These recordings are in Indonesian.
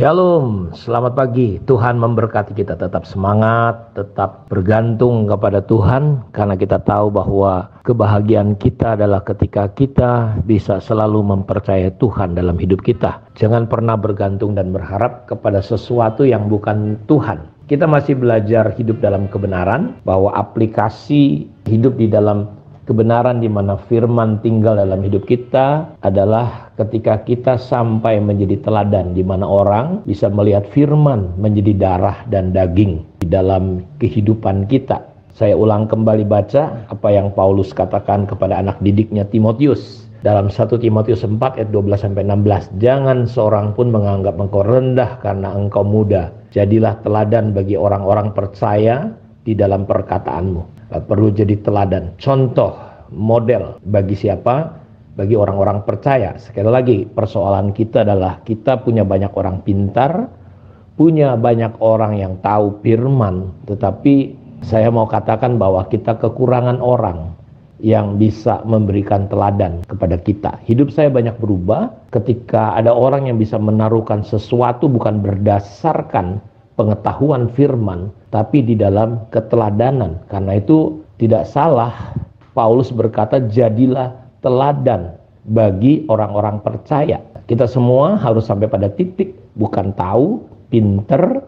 Shalom, selamat pagi. Tuhan memberkati kita, tetap semangat, tetap bergantung kepada Tuhan, karena kita tahu bahwa kebahagiaan kita adalah ketika kita bisa selalu mempercayai Tuhan dalam hidup kita. Jangan pernah bergantung dan berharap kepada sesuatu yang bukan Tuhan. Kita masih belajar hidup dalam kebenaran, bahwa aplikasi hidup di dalam kebenaran di mana firman tinggal dalam hidup kita adalah ketika kita sampai menjadi teladan di mana orang bisa melihat firman menjadi darah dan daging di dalam kehidupan kita. Saya ulang kembali baca apa yang Paulus katakan kepada anak didiknya Timotius dalam 1 Timotius 4 ayat 12-16. Jangan seorang pun menganggap engkau rendah karena engkau muda. Jadilah teladan bagi orang-orang percaya di dalam perkataanmu. Perlu jadi teladan, contoh, model bagi siapa? Bagi orang-orang percaya. Sekali lagi, persoalan kita adalah kita punya banyak orang pintar, punya banyak orang yang tahu firman, tetapi saya mau katakan bahwa kita kekurangan orang yang bisa memberikan teladan kepada kita. Hidup saya banyak berubah ketika ada orang yang bisa menaruhkan sesuatu bukan berdasarkan pengetahuan firman, tapi di dalam keteladanan. Karena itu tidak salah Paulus berkata, jadilah teladan bagi orang-orang percaya. Kita semua harus sampai pada titik bukan tahu, pinter,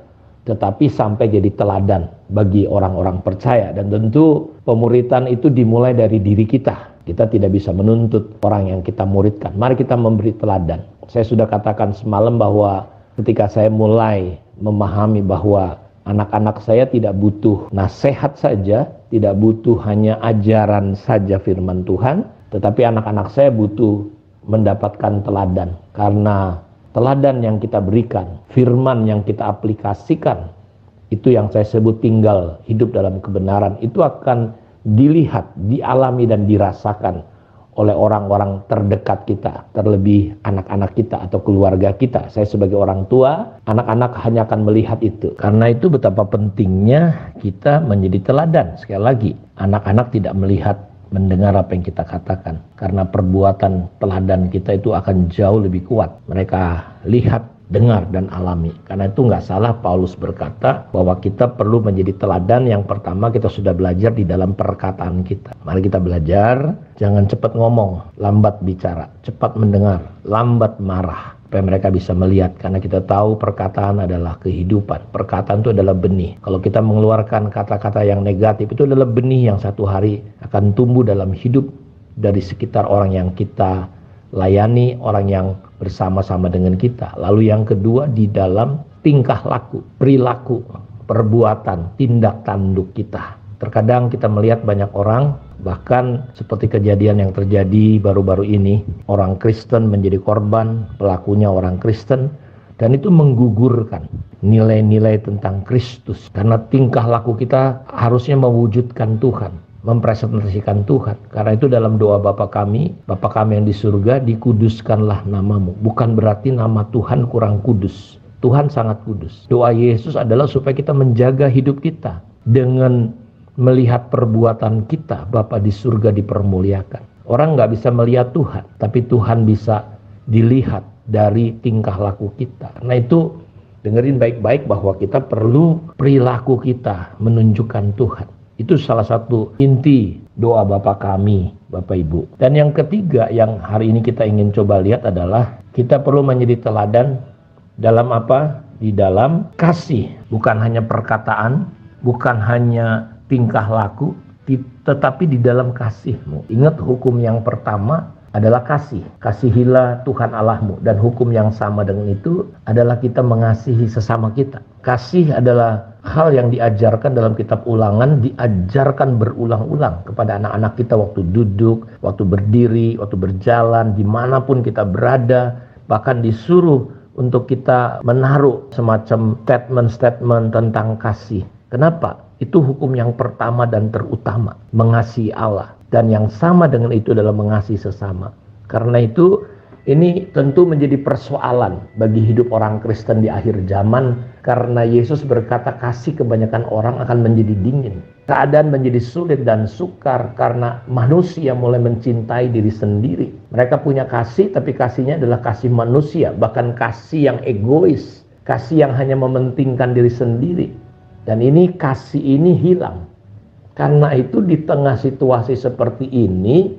tetapi sampai jadi teladan bagi orang-orang percaya. Dan tentu pemuritan itu dimulai dari diri kita. Kita tidak bisa menuntut orang yang kita muridkan. Mari kita memberi teladan. Saya sudah katakan semalam bahwa ketika saya mulai memahami bahwa anak-anak saya tidak butuh nasihat saja, tidak butuh hanya ajaran saja firman Tuhan, tetapi anak-anak saya butuh mendapatkan teladan. Karena teladan yang kita berikan, firman yang kita aplikasikan, itu yang saya sebut tinggal hidup dalam kebenaran, itu akan dilihat, dialami dan dirasakan oleh orang-orang terdekat kita, terlebih anak-anak kita atau keluarga kita. Saya sebagai orang tua, anak-anak hanya akan melihat itu. Karena itu betapa pentingnya kita menjadi teladan. Sekali lagi, anak-anak tidak melihat, mendengar apa yang kita katakan. Karena perbuatan teladan kita itu akan jauh lebih kuat. Mereka lihat, dengar dan alami. Karena itu nggak salah Paulus berkata bahwa kita perlu menjadi teladan. Yang pertama kita sudah belajar di dalam perkataan kita. Mari kita belajar, jangan cepat ngomong, lambat bicara, cepat mendengar, lambat marah. Supaya mereka bisa melihat, karena kita tahu perkataan adalah kehidupan. Perkataan itu adalah benih. Kalau kita mengeluarkan kata-kata yang negatif, itu adalah benih yang satu hari akan tumbuh dalam hidup dari sekitar orang yang kita layani, orang yang bersama-sama dengan kita. Lalu yang kedua, di dalam tingkah laku, perilaku, perbuatan, tindak tanduk kita. Terkadang kita melihat banyak orang, bahkan seperti kejadian yang terjadi baru-baru ini, orang Kristen menjadi korban, pelakunya orang Kristen, dan itu menggugurkan nilai-nilai tentang Kristus. Karena tingkah laku kita harusnya mewujudkan Tuhan, mempresentasikan Tuhan. Karena itu dalam doa Bapa kami yang di surga, dikuduskanlah namamu. Bukan berarti nama Tuhan kurang kudus. Tuhan sangat kudus. Doa Yesus adalah supaya kita menjaga hidup kita dengan melihat perbuatan kita. Bapa di surga dipermuliakan. Orang nggak bisa melihat Tuhan, tapi Tuhan bisa dilihat dari tingkah laku kita. Karena itu dengerin baik-baik bahwa kita perlu perilaku kita menunjukkan Tuhan. Itu salah satu inti doa Bapa kami, Bapak Ibu. Dan yang ketiga yang hari ini kita ingin coba lihat adalah kita perlu menjadi teladan dalam apa? Di dalam kasih. Bukan hanya perkataan, bukan hanya tingkah laku, tetapi di dalam kasihmu. Ingat, hukum yang pertama adalah kasih. Kasihilah Tuhan Allahmu. Dan hukum yang sama dengan itu adalah kita mengasihi sesama kita. Kasih adalah hal yang diajarkan dalam kitab Ulangan, diajarkan berulang-ulang kepada anak-anak kita waktu duduk, waktu berdiri, waktu berjalan, dimanapun kita berada. Bahkan disuruh untuk kita menaruh semacam statement-statement tentang kasih. Kenapa? Itu hukum yang pertama dan terutama, mengasihi Allah. Dan yang sama dengan itu adalah mengasihi sesama. Karena itu ini tentu menjadi persoalan bagi hidup orang Kristen di akhir zaman. Karena Yesus berkata kasih kebanyakan orang akan menjadi dingin. Keadaan menjadi sulit dan sukar karena manusia mulai mencintai diri sendiri. Mereka punya kasih, tapi kasihnya adalah kasih manusia, bahkan kasih yang egois. Kasih yang hanya mementingkan diri sendiri. Dan ini kasih ini hilang. Karena itu di tengah situasi seperti ini,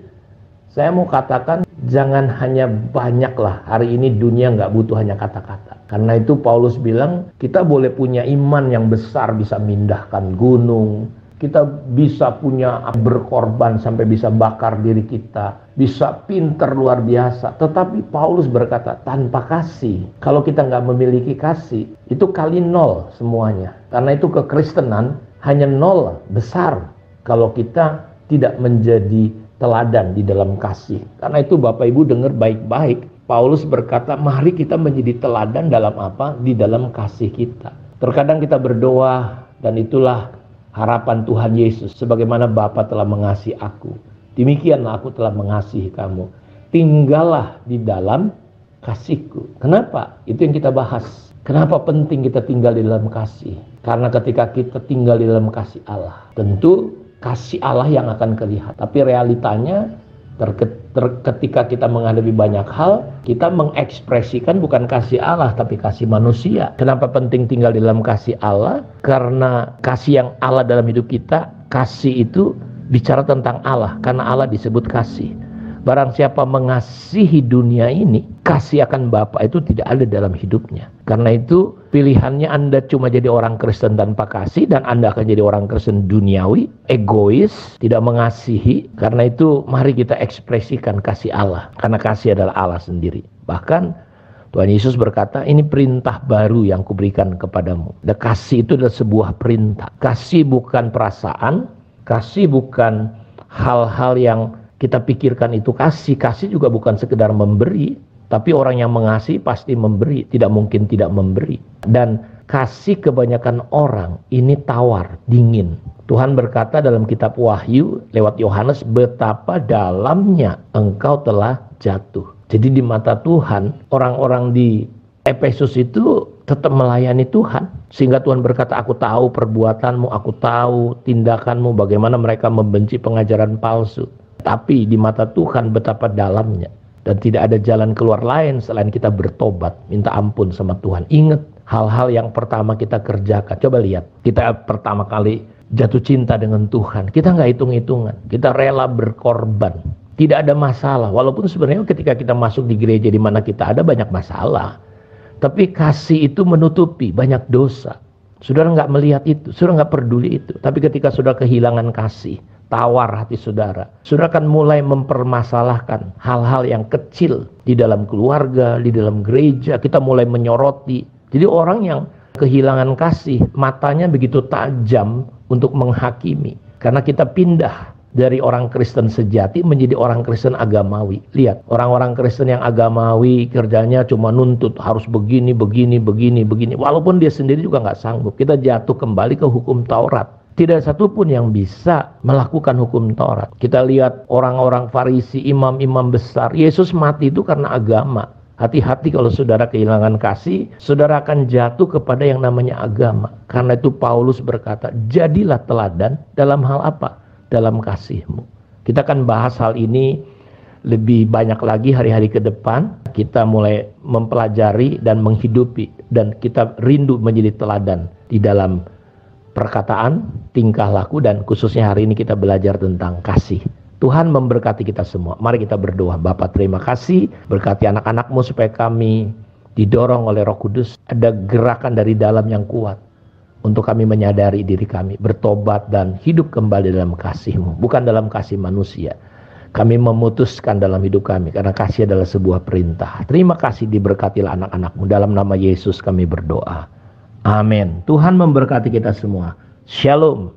saya mau katakan jangan hanya banyaklah. Hari ini dunia nggak butuh hanya kata-kata. Karena itu Paulus bilang kita boleh punya iman yang besar, bisa mindahkan gunung. Kita bisa punya berkorban sampai bisa bakar diri kita. Bisa pinter luar biasa. Tetapi Paulus berkata tanpa kasih. Kalau kita nggak memiliki kasih, itu kali nol semuanya. Karena itu kekristenan hanya nol besar. Kalau kita tidak menjadi teladan di dalam kasih. Karena itu Bapak Ibu dengar baik-baik. Paulus berkata mari kita menjadi teladan dalam apa? Di dalam kasih kita. Terkadang kita berdoa dan itulah harapan Tuhan Yesus, sebagaimana Bapa telah mengasihi aku, demikianlah aku telah mengasihi kamu. Tinggallah di dalam kasihku. Kenapa? Itu yang kita bahas. Kenapa penting kita tinggal di dalam kasih? Karena ketika kita tinggal di dalam kasih Allah, tentu kasih Allah yang akan kelihatan. Tapi realitanya ketika kita menghadapi banyak hal, kita mengekspresikan bukan kasih Allah tapi kasih manusia. Kenapa penting tinggal di dalam kasih Allah? Karena kasih yang Allah dalam hidup kita, kasih itu bicara tentang Allah, karena Allah disebut kasih. Barang siapa mengasihi dunia ini, kasih akan Bapa itu tidak ada dalam hidupnya. Karena itu pilihannya Anda cuma jadi orang Kristen tanpa kasih, dan Anda akan jadi orang Kristen duniawi, egois, tidak mengasihi. Karena itu mari kita ekspresikan kasih Allah, karena kasih adalah Allah sendiri. Bahkan Tuhan Yesus berkata, ini perintah baru yang kuberikan kepadamu. Dan kasih itu adalah sebuah perintah. Kasih bukan perasaan, kasih bukan hal-hal yang kita pikirkan itu kasih. Kasih juga bukan sekedar memberi, tapi orang yang mengasihi pasti memberi, tidak mungkin tidak memberi. Dan kasih kebanyakan orang ini tawar, dingin. Tuhan berkata dalam kitab Wahyu lewat Yohanes, betapa dalamnya engkau telah jatuh. Jadi di mata Tuhan, orang-orang di Efesus itu tetap melayani Tuhan. Sehingga Tuhan berkata, aku tahu perbuatanmu, aku tahu tindakanmu, bagaimana mereka membenci pengajaran palsu. Tapi di mata Tuhan betapa dalamnya. Dan tidak ada jalan keluar lain selain kita bertobat, minta ampun sama Tuhan. Ingat hal-hal yang pertama kita kerjakan. Coba lihat, kita pertama kali jatuh cinta dengan Tuhan, kita nggak hitung-hitungan, kita rela berkorban. Tidak ada masalah, walaupun sebenarnya ketika kita masuk di gereja di mana kita ada banyak masalah. Tapi kasih itu menutupi banyak dosa. Saudara nggak melihat itu, saudara nggak peduli itu. Tapi ketika saudara kehilangan kasih, tawar hati saudara, saudara akan mulai mempermasalahkan hal-hal yang kecil di dalam keluarga, di dalam gereja. Kita mulai menyoroti. Jadi orang yang kehilangan kasih, matanya begitu tajam untuk menghakimi. Karena kita pindah dari orang Kristen sejati menjadi orang Kristen agamawi. Lihat, orang-orang Kristen yang agamawi kerjanya cuma nuntut harus begini, begini, begini, begini. Walaupun dia sendiri juga nggak sanggup. Kita jatuh kembali ke hukum Taurat. Tidak ada satupun yang bisa melakukan hukum Taurat. Kita lihat orang-orang Farisi, imam-imam besar. Yesus mati itu karena agama. Hati-hati kalau saudara kehilangan kasih, saudara akan jatuh kepada yang namanya agama. Karena itu Paulus berkata, jadilah teladan dalam hal apa? Dalam kasihmu. Kita akan bahas hal ini lebih banyak lagi hari-hari ke depan. Kita mulai mempelajari dan menghidupi. Dan kita rindu menjadi teladan di dalam perkataan, tingkah laku, dan khususnya hari ini kita belajar tentang kasih. Tuhan memberkati kita semua. Mari kita berdoa. Bapa, terima kasih. Berkati anak-anak-Mu supaya kami didorong oleh Roh Kudus. Ada gerakan dari dalam yang kuat untuk kami menyadari diri kami, bertobat dan hidup kembali dalam kasih-Mu, bukan dalam kasih manusia. Kami memutuskan dalam hidup kami karena kasih adalah sebuah perintah. Terima kasih, diberkatilah anak-anak-Mu. Dalam nama Yesus kami berdoa. Amin. Tuhan memberkati kita semua. Shalom.